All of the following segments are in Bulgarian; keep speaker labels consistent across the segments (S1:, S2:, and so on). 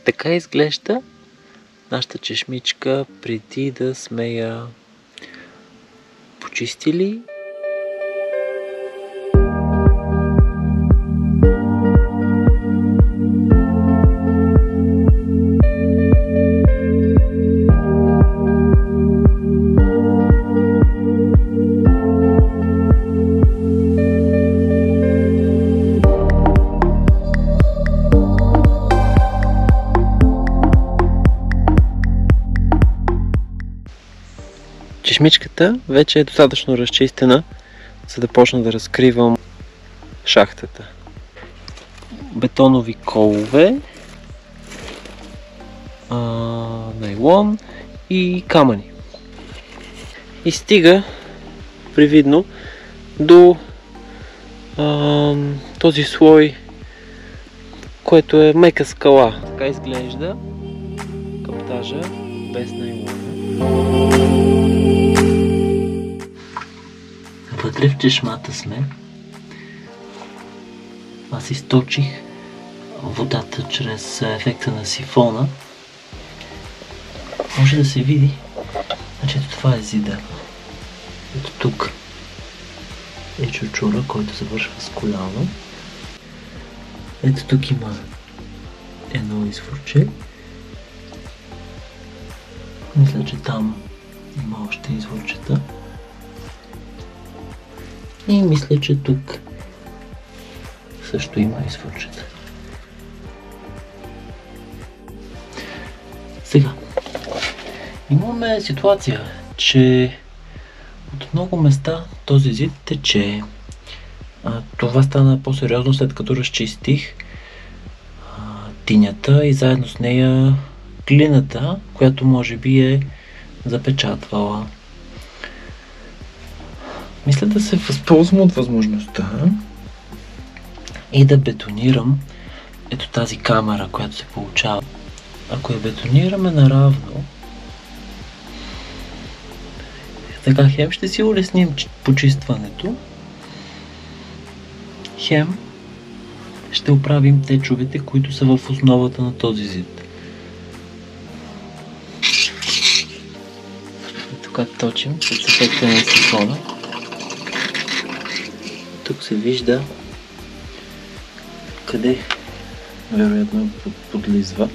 S1: Така изглежда нашата чешмичка преди да сме я почистили. Чешмичката вече е достатъчно разчистена, за да почна да разкривам шахтата. Бетонови колове, найлон и камъни. И стига привидно до този слой, което е мека скала. Така изглежда каптажа без найлона. Вътре в чешмата сме. Аз източих водата чрез ефекта на сифона. Може да се види. Значи ето това е зида. Ето тук е чучура, който завършва с коляно. Ето тук има едно изворче. Мисля, че там има още изворчета. И мисля, че тук също има изворчета. Сега, имаме ситуация, че от много места този зид тече. Това стана по-сериозно след като разчистих тинята и заедно с нея глината, която може би е запечатвала. Мисля да се възползвам от възможността и да бетонирам ето тази камера, която се получава. Ако я бетонираме наравно, така хем ще си улесним почистването, хем ще оправим течовете, които са в основата на този зид. И тук точим с ефекта на сифона. Тук се вижда къде вероятно подлизва.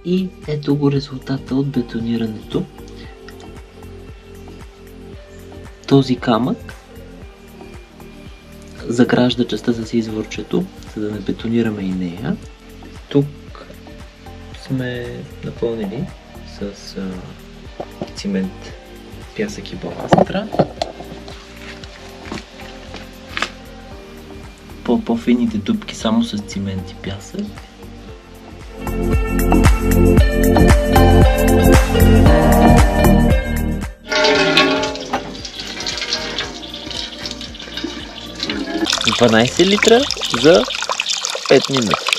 S1: И ето го резултата от бетонирането. Този камък загражда частта с изворчето, за да не бетонираме и нея. Тук сме напълнили с цимент, пясък и баластра. По-фините дупки само с цимент и пясък. $12 литра за 5 минути.